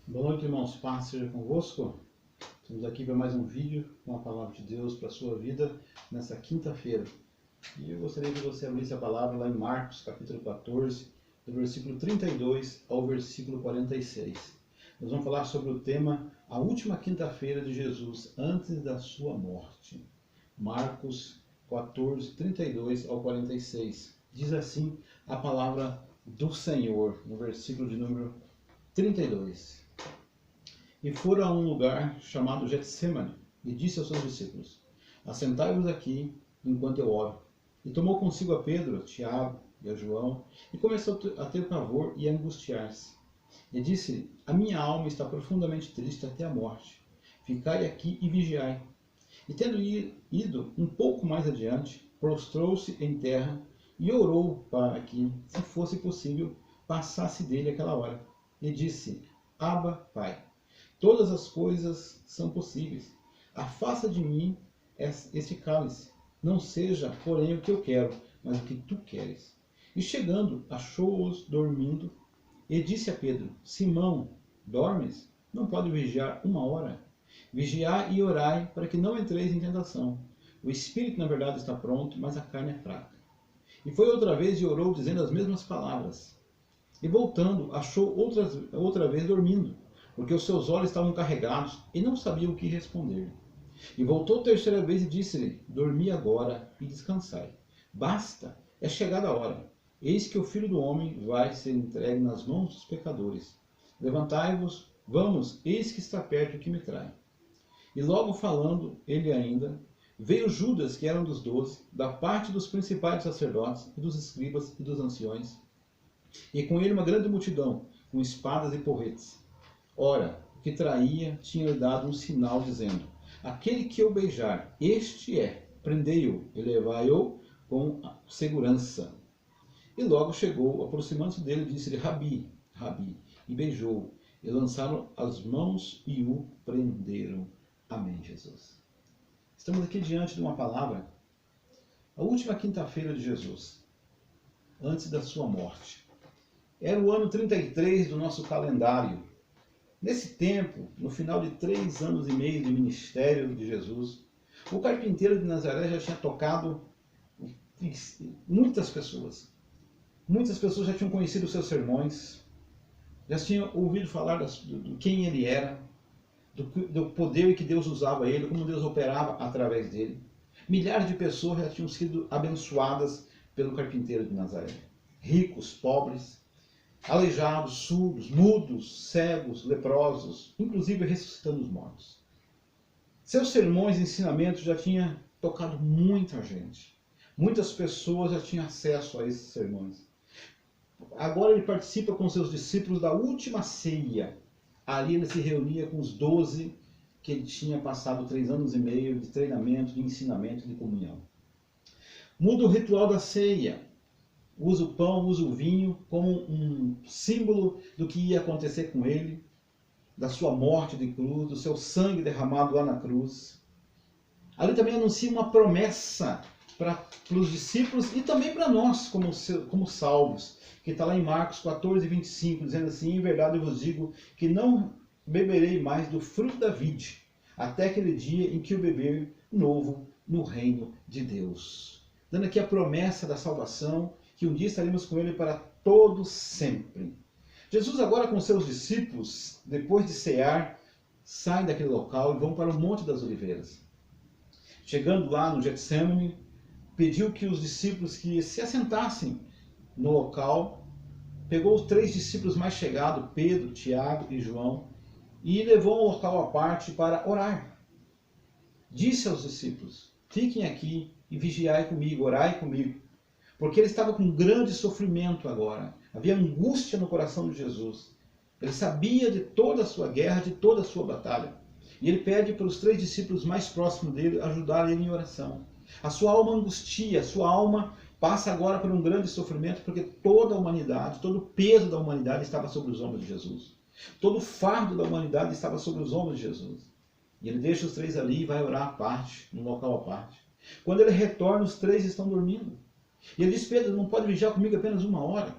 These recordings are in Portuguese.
Boa noite, irmãos. Paz seja convosco. Estamos aqui para mais um vídeo com a palavra de Deus para a sua vida nessa quinta-feira. E eu gostaria que você abrisse a palavra lá em Marcos, capítulo 14, do versículo 32 ao versículo 46. Nós vamos falar sobre o tema A Última Quinta-feira de Jesus, antes da sua morte. Marcos 14, 32 ao 46. Diz assim a palavra do Senhor, no versículo de número 32. E foram a um lugar chamado Getsemane, e disse aos seus discípulos: Assentai-vos aqui, enquanto eu oro. E tomou consigo a Pedro, a Tiago e a João, e começou a ter pavor e a angustiar-se. E disse: A minha alma está profundamente triste até a morte. Ficai aqui e vigiai. E tendo ido um pouco mais adiante, prostrou-se em terra e orou para que, se fosse possível, passasse dele aquela hora. E disse: Abba, Pai, todas as coisas são possíveis. Afasta de mim este cálice. Não seja, porém, o que eu quero, mas o que tu queres. E chegando, achou-os dormindo, e disse a Pedro: Simão, dormes? Não pode vigiar uma hora? Vigiai e orai, para que não entreis em tentação. O espírito, na verdade, está pronto, mas a carne é fraca. E foi outra vez e orou, dizendo as mesmas palavras. E voltando, achou outra vez dormindo, porque os seus olhos estavam carregados e não sabia o que responder. E voltou terceira vez e disse-lhe: Dormi agora e descansai. Basta, é chegada a hora. Eis que o Filho do Homem vai ser entregue nas mãos dos pecadores. Levantai-vos, vamos, eis que está perto o que me trai. E logo falando ele ainda, veio Judas, que era um dos 12, da parte dos principais sacerdotes e dos escribas e dos anciões, e com ele uma grande multidão, com espadas e porretes. Ora, o que traía tinha-lhe dado um sinal, dizendo: Aquele que eu beijar, este é, prendei-o e levai-o com segurança. E logo chegou, aproximando-se dele, disse-lhe: Rabi, Rabi, e beijou-o, e lançaram as mãos e o prenderam. Amém, Jesus. Estamos aqui diante de uma palavra, a última quinta-feira de Jesus, antes da sua morte. Era o ano 33 do nosso calendário. Nesse tempo, no final de 3 anos e meio de ministério de Jesus, o carpinteiro de Nazaré já tinha tocado muitas pessoas. Muitas pessoas já tinham conhecido os seus sermões, já tinham ouvido falar de quem ele era, do poder que Deus usava ele, como Deus operava através dele. Milhares de pessoas já tinham sido abençoadas pelo carpinteiro de Nazaré. Ricos, pobres, aleijados, surdos, mudos, cegos, leprosos, inclusive ressuscitando os mortos. Seus sermões e ensinamentos já tinham tocado muita gente. Muitas pessoas já tinham acesso a esses sermões. Agora ele participa com seus discípulos da última ceia. Ali ele se reunia com os 12 que ele tinha passado 3 anos e meio de treinamento, de ensinamento, de comunhão. Muda o ritual da ceia. Usa o pão, usa o vinho como um símbolo do que ia acontecer com ele, da sua morte de cruz, do seu sangue derramado lá na cruz. Ali também anuncia uma promessa para os discípulos e também para nós, como salvos, que está lá em Marcos 14, 25, dizendo assim: Em verdade eu vos digo que não beberei mais do fruto da vide, até aquele dia em que o beber novo no reino de Deus. Dando aqui a promessa da salvação, que um dia estaremos com ele para todo sempre. Jesus agora com seus discípulos, depois de cear, saem daquele local e vão para o Monte das Oliveiras. Chegando lá no Getsemane, pediu que os discípulos que se assentassem no local, pegou os 3 discípulos mais chegados, Pedro, Tiago e João, e levou um local à parte para orar. Disse aos discípulos: Fiquem aqui e vigiai comigo, orai comigo. Porque ele estava com grande sofrimento agora. Havia angústia no coração de Jesus. Ele sabia de toda a sua guerra, de toda a sua batalha. E ele pede para os 3 discípulos mais próximos dele ajudarem ele em oração. A sua alma angustia, a sua alma passa agora por um grande sofrimento, porque toda a humanidade, todo o peso da humanidade estava sobre os ombros de Jesus. Todo o fardo da humanidade estava sobre os ombros de Jesus. E ele deixa os 3 ali e vai orar à parte, num local à parte. Quando ele retorna, os 3 estão dormindo. E ele diz: Pedro, não pode vigiar comigo apenas 1 hora?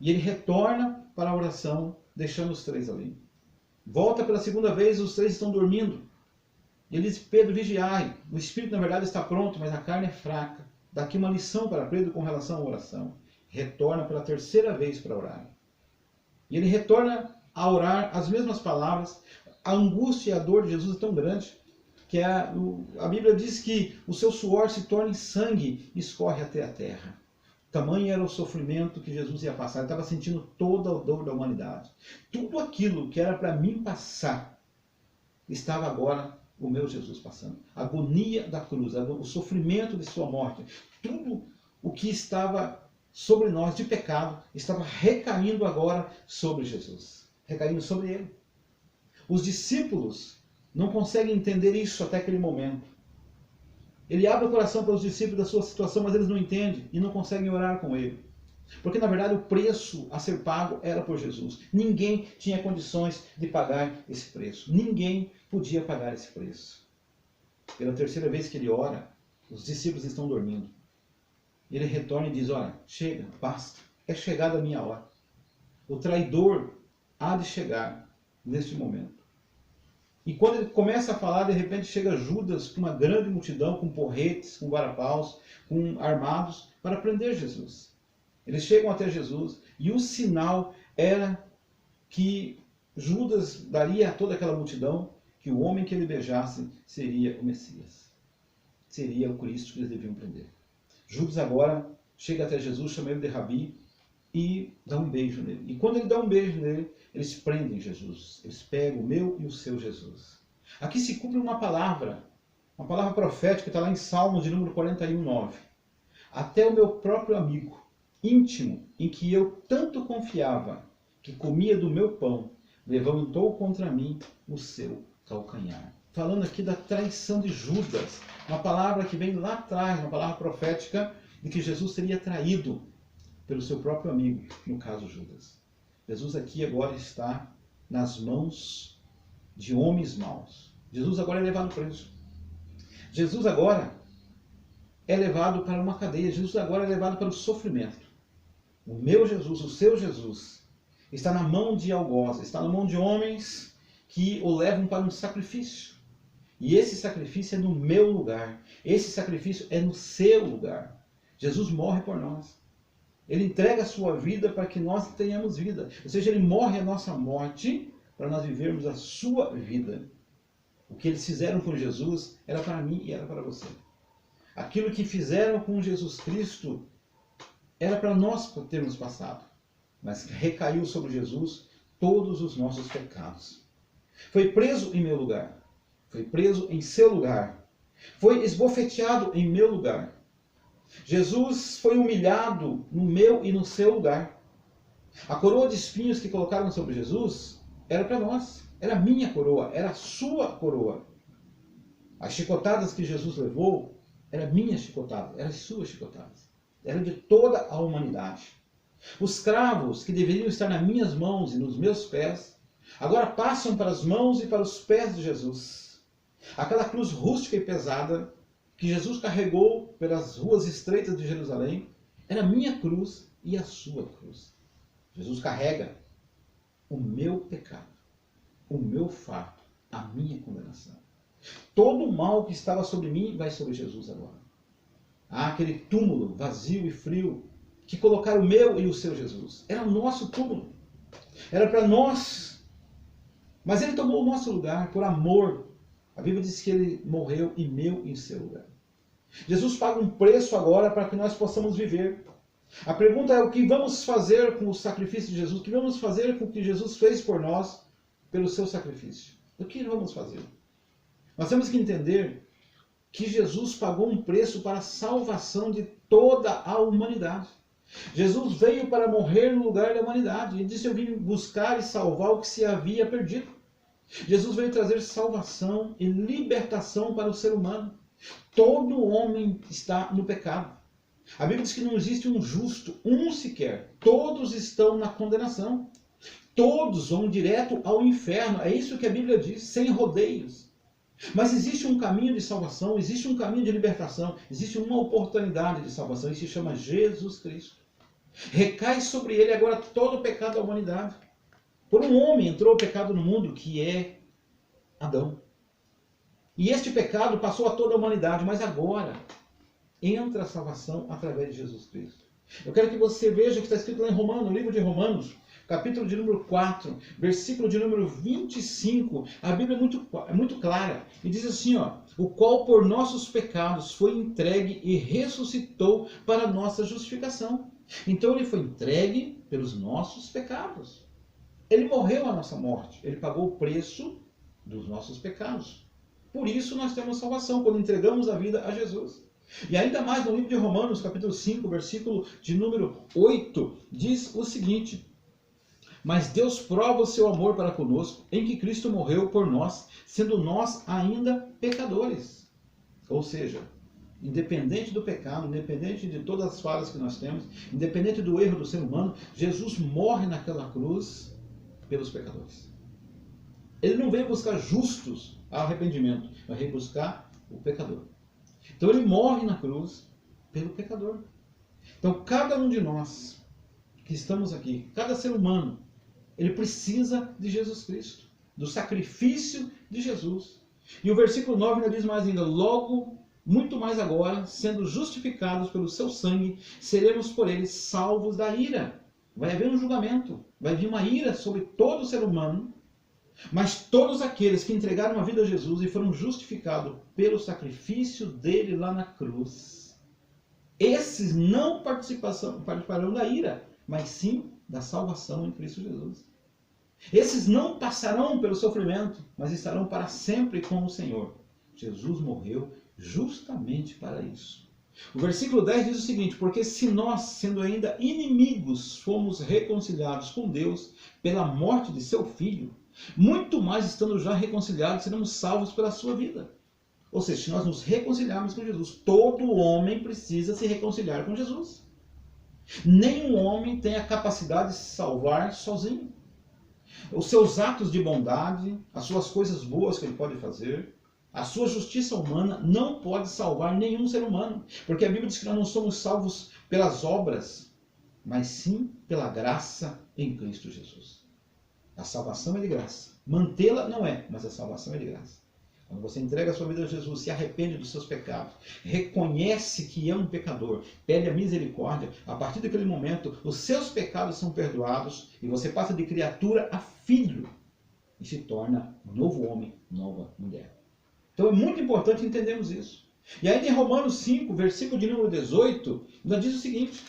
E ele retorna para a oração deixando os três ali. Volta pela segunda vez, os três estão dormindo. Ele diz, Pedro, vigiai. O espírito, na verdade, está pronto, mas a carne é fraca. Daqui uma lição para Pedro com relação à oração. Retorna pela terceira vez para orar. E ele retorna a orar as mesmas palavras. A angústia e a dor de Jesus é tão grande que a Bíblia diz que o seu suor se torna em sangue e escorre até a terra. Tamanho era o sofrimento que Jesus ia passar. Ele estava sentindo toda a dor da humanidade. Tudo aquilo que era para mim passar, estava agora o meu Jesus passando. A agonia da cruz, o sofrimento de sua morte, tudo o que estava sobre nós de pecado, estava recaindo agora sobre Jesus. Recaindo sobre ele. Os discípulos não conseguem entender isso até aquele momento. Ele abre o coração para os discípulos da sua situação, mas eles não entendem e não conseguem orar com ele. Porque, na verdade, o preço a ser pago era por Jesus. Ninguém tinha condições de pagar esse preço. Ninguém podia pagar esse preço. Pela terceira vez que ele ora, os discípulos estão dormindo. Ele retorna e diz, olha, chega, basta. É chegada a minha hora. O traidor há de chegar neste momento. E quando ele começa a falar, de repente chega Judas com uma grande multidão, com porretes, com varapaus, com armados, para prender Jesus. Eles chegam até Jesus e o sinal era que Judas daria a toda aquela multidão que o homem que ele beijasse seria o Messias. Seria o Cristo que eles deviam prender. Judas agora chega até Jesus, chama ele de Rabi e dá um beijo nele. E quando ele dá um beijo nele, eles prendem Jesus. Eles pegam o meu e o seu Jesus. Aqui se cumpre uma palavra profética que está lá em Salmos de número 41, 9. Até o meu próprio amigo, íntimo, em que eu tanto confiava, que comia do meu pão, levantou contra mim o seu calcanhar. Falando aqui da traição de Judas, uma palavra que vem lá atrás, uma palavra profética de que Jesus seria traído pelo seu próprio amigo, no caso Judas. Jesus aqui agora está nas mãos de homens maus. Jesus agora é levado preso. Jesus agora é levado para uma cadeia. Jesus agora é levado para o sofrimento. O meu Jesus, o seu Jesus, está na mão de algozes, está na mão de homens que o levam para um sacrifício. E esse sacrifício é no meu lugar. Esse sacrifício é no seu lugar. Jesus morre por nós. Ele entrega a sua vida para que nós tenhamos vida. Ou seja, ele morre a nossa morte para nós vivermos a sua vida. O que eles fizeram com Jesus era para mim e era para você. Aquilo que fizeram com Jesus Cristo era para nós termos passado. Mas recaiu sobre Jesus todos os nossos pecados. Foi preso em meu lugar. Foi preso em seu lugar. Foi esbofeteado em meu lugar. Jesus foi humilhado no meu e no seu lugar. A coroa de espinhos que colocaram sobre Jesus era para nós. Era a minha coroa, era a sua coroa. As chicotadas que Jesus levou, era minha chicotada, eram as suas chicotadas. Era de toda a humanidade. Os cravos que deveriam estar nas minhas mãos e nos meus pés, agora passam para as mãos e para os pés de Jesus. Aquela cruz rústica e pesada que Jesus carregou pelas ruas estreitas de Jerusalém, era a minha cruz e a sua cruz. Jesus carrega o meu pecado, o meu fardo, a minha condenação. Todo o mal que estava sobre mim vai sobre Jesus agora. Há aquele túmulo vazio e frio que colocaram o meu e o seu Jesus. Era o nosso túmulo. Era para nós. Mas ele tomou o nosso lugar por amor. A Bíblia diz que ele morreu em meu e em seu lugar. Jesus paga um preço agora para que nós possamos viver. A pergunta é o que vamos fazer com o sacrifício de Jesus? O que vamos fazer com o que Jesus fez por nós pelo seu sacrifício? O que vamos fazer? Nós temos que entender que Jesus pagou um preço para a salvação de toda a humanidade. Jesus veio para morrer no lugar da humanidade. Ele disse, eu vim buscar e salvar o que se havia perdido. Jesus veio trazer salvação e libertação para o ser humano. Todo homem está no pecado. A Bíblia diz que não existe um justo, um sequer. Todos estão na condenação. Todos vão direto ao inferno. É isso que a Bíblia diz, sem rodeios. Mas existe um caminho de salvação, existe um caminho de libertação, existe uma oportunidade de salvação, e se chama Jesus Cristo. Recai sobre ele agora todo o pecado da humanidade. Por um homem entrou o pecado no mundo, que é Adão. E este pecado passou a toda a humanidade, mas agora entra a salvação através de Jesus Cristo. Eu quero que você veja que está escrito lá em Romanos, no livro de Romanos, capítulo de número 4, versículo de número 25, a Bíblia é muito clara, e diz assim, ó, o qual por nossos pecados foi entregue e ressuscitou para a nossa justificação. Então ele foi entregue pelos nossos pecados. Ele morreu a nossa morte, ele pagou o preço dos nossos pecados. Por isso nós temos salvação, quando entregamos a vida a Jesus. E ainda mais no livro de Romanos, capítulo 5, versículo de número 8, diz o seguinte: mas Deus prova o seu amor para conosco, em que Cristo morreu por nós, sendo nós ainda pecadores. Ou seja, independente do pecado, independente de todas as falhas que nós temos, independente do erro do ser humano, Jesus morre naquela cruz pelos pecadores. Ele não veio buscar justos ao arrependimento, mas veio buscar o pecador. Então ele morre na cruz pelo pecador. Então cada um de nós que estamos aqui, cada ser humano, ele precisa de Jesus Cristo, do sacrifício de Jesus. E o versículo 9 ainda diz mais ainda: logo, muito mais agora, sendo justificados pelo seu sangue, seremos por ele salvos da ira. Vai haver um julgamento, vai vir uma ira sobre todo ser humano, mas todos aqueles que entregaram a vida a Jesus e foram justificados pelo sacrifício dele lá na cruz, esses não participarão da ira, mas sim da salvação em Cristo Jesus. Esses não passarão pelo sofrimento, mas estarão para sempre com o Senhor. Jesus morreu justamente para isso. O versículo 10 diz o seguinte: porque se nós, sendo ainda inimigos, fomos reconciliados com Deus pela morte de seu Filho, muito mais estando já reconciliados, seremos salvos pela sua vida. Ou seja, se nós nos reconciliarmos com Jesus, todo homem precisa se reconciliar com Jesus. Nenhum homem tem a capacidade de se salvar sozinho. Os seus atos de bondade, as suas coisas boas que ele pode fazer, a sua justiça humana não pode salvar nenhum ser humano. Porque a Bíblia diz que nós não somos salvos pelas obras, mas sim pela graça em Cristo Jesus. A salvação é de graça. Mantê-la não é, mas a salvação é de graça. Quando você entrega a sua vida a Jesus, se arrepende dos seus pecados, reconhece que é um pecador, pede a misericórdia, a partir daquele momento, os seus pecados são perdoados e você passa de criatura a filho e se torna um novo homem, nova mulher. Então é muito importante entendermos isso. E aí em Romanos 5, versículo de número 18, ainda diz o seguinte: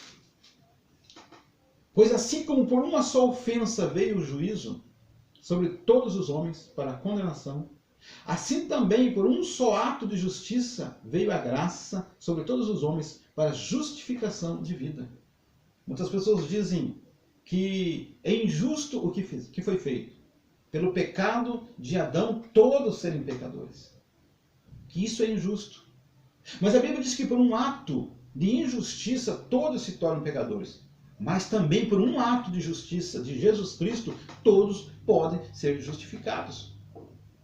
pois assim como por uma só ofensa veio o juízo sobre todos os homens para a condenação, assim também por um só ato de justiça veio a graça sobre todos os homens para a justificação de vida. Muitas pessoas dizem que é injusto o que foi feito. Pelo pecado de Adão, todos serem pecadores. Que isso é injusto. Mas a Bíblia diz que por um ato de injustiça, todos se tornam pecadores. Mas também por um ato de justiça de Jesus Cristo, todos podem ser justificados.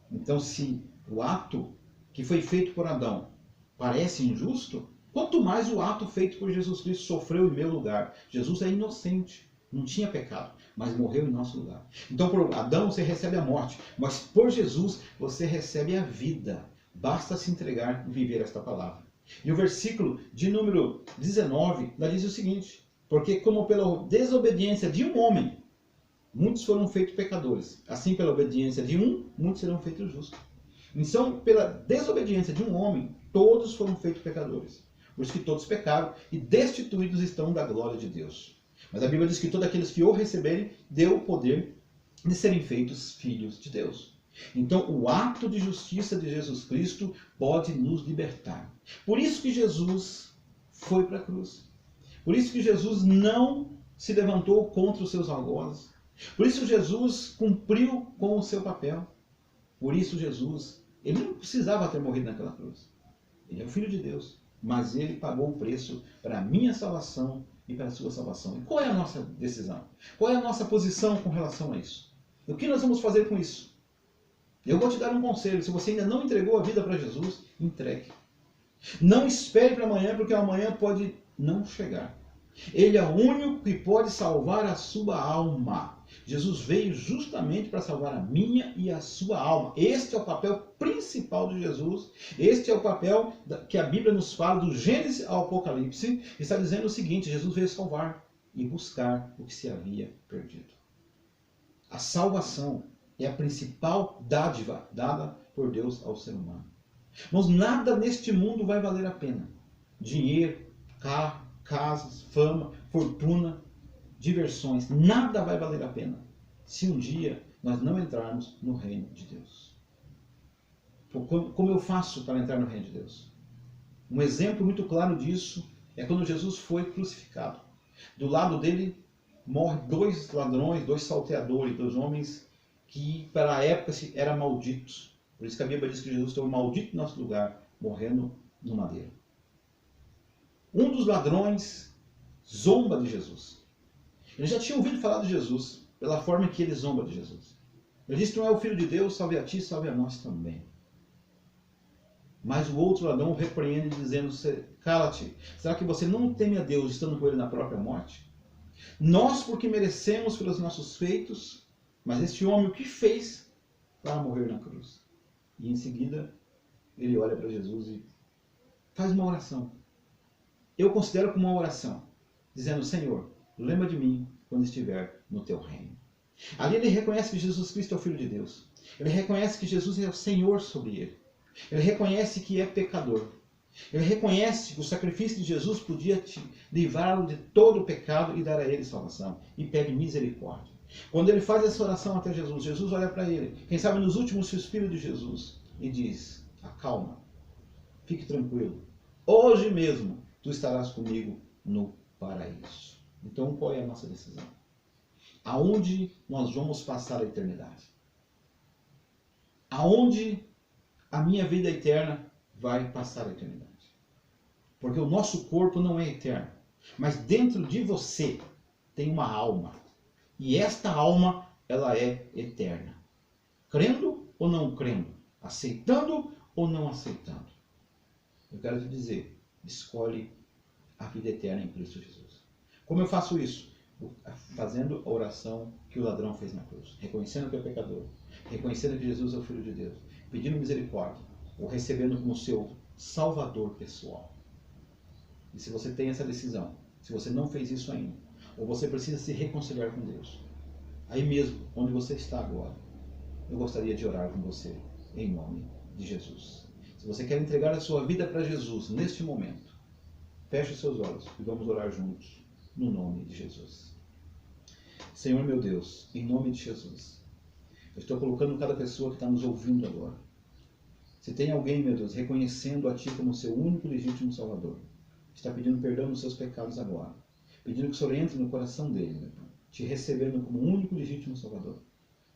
Então, se o ato que foi feito por Adão parece injusto, quanto mais o ato feito por Jesus Cristo sofreu em meu lugar. Jesus é inocente, não tinha pecado, mas morreu em nosso lugar. Então, por Adão você recebe a morte, mas por Jesus você recebe a vida. Basta se entregar e viver esta palavra. E o versículo de número 19 lá diz o seguinte: porque como pela desobediência de um homem, muitos foram feitos pecadores, assim pela obediência de um, muitos serão feitos justos. Então, pela desobediência de um homem, todos foram feitos pecadores. Por isso que todos pecaram e destituídos estão da glória de Deus. Mas a Bíblia diz que todos aqueles que o receberem, deu o poder de serem feitos filhos de Deus. Então, o ato de justiça de Jesus Cristo pode nos libertar. Por isso que Jesus foi para a cruz. Por isso que Jesus não se levantou contra os seus algozes. Por isso Jesus cumpriu com o seu papel. Por isso Jesus, ele não precisava ter morrido naquela cruz. Ele é o Filho de Deus, mas ele pagou o preço para a minha salvação e para a sua salvação. E qual é a nossa decisão? Qual é a nossa posição com relação a isso? O que nós vamos fazer com isso? Eu vou te dar um conselho: se você ainda não entregou a vida para Jesus, entregue. Não espere para amanhã, porque amanhã pode não chegar. Ele é o único que pode salvar a sua alma. Jesus veio justamente para salvar a minha e a sua alma. Este é o papel principal de Jesus. Este é o papel que a Bíblia nos fala, do Gênesis ao Apocalipse. Está dizendo o seguinte: Jesus veio salvar e buscar o que se havia perdido. A salvação é a principal dádiva dada por Deus ao ser humano. Mas nada neste mundo vai valer a pena. Dinheiro, carro, casas, fama, fortuna, diversões, nada vai valer a pena se um dia nós não entrarmos no reino de Deus. Como eu faço para entrar no reino de Deus? Um exemplo muito claro disso é quando Jesus foi crucificado. Do lado dele morrem 2 ladrões, 2 salteadores, 2 homens que para a época eram malditos. Por isso que a Bíblia diz que Jesus foi maldito em nosso lugar, morrendo no madeiro. Um dos ladrões zomba de Jesus. Ele já tinha ouvido falar de Jesus, pela forma que ele zomba de Jesus. Ele disse que não é o Filho de Deus, salve a ti, salve a nós também. Mas o outro ladrão o repreende dizendo: cala-te, será que você não teme a Deus estando com ele na própria morte? Nós porque merecemos pelos nossos feitos, mas este homem o que fez para morrer na cruz? E em seguida ele olha para Jesus e faz uma oração. Eu considero como uma oração, dizendo: Senhor, lembra de mim quando estiver no teu reino. Ali ele reconhece que Jesus Cristo é o Filho de Deus. Ele reconhece que Jesus é o Senhor sobre ele. Ele reconhece que é pecador. Ele reconhece que o sacrifício de Jesus podia livrá-lo de todo o pecado e dar a ele salvação. E pede misericórdia. Quando ele faz essa oração até Jesus, Jesus olha para ele, quem sabe nos últimos suspiros de Jesus, e diz: acalma, fique tranquilo. Hoje mesmo tu estarás comigo no paraíso. Então, qual é a nossa decisão? Aonde nós vamos passar a eternidade? Aonde a minha vida eterna vai passar a eternidade? Porque o nosso corpo não é eterno, mas dentro de você tem uma alma. E esta alma, ela é eterna. Crendo ou não crendo? Aceitando ou não aceitando? Eu quero te dizer, escolhe a vida eterna em Cristo Jesus. Como eu faço isso? Fazendo a oração que o ladrão fez na cruz. Reconhecendo que é pecador. Reconhecendo que Jesus é o Filho de Deus. Pedindo misericórdia. Ou recebendo como seu Salvador pessoal. E se você tem essa decisão, se você não fez isso ainda, ou você precisa se reconciliar com Deus, aí mesmo, onde você está agora, eu gostaria de orar com você, em nome de Jesus. Se você quer entregar a sua vida para Jesus neste momento, feche os seus olhos e vamos orar juntos, no nome de Jesus. Senhor meu Deus, em nome de Jesus, eu estou colocando cada pessoa que está nos ouvindo agora. Se tem alguém, meu Deus, reconhecendo a Ti como seu único e legítimo Salvador, está pedindo perdão dos seus pecados agora, pedindo que o Senhor entre no coração dele, meu Pai, te recebendo como único e legítimo Salvador.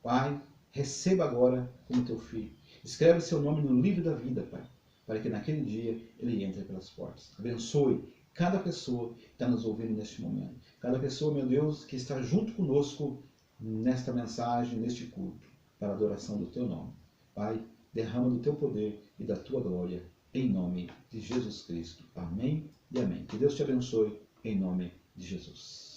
Pai, receba agora como teu filho. Escreve seu nome no livro da vida, Pai, para que naquele dia ele entre pelas portas. Abençoe cada pessoa que está nos ouvindo neste momento. Cada pessoa, meu Deus, que está junto conosco nesta mensagem, neste culto, para a adoração do teu nome. Pai, derrama do teu poder e da tua glória, em nome de Jesus Cristo. Amém e amém. Que Deus te abençoe, em nome de Jesus.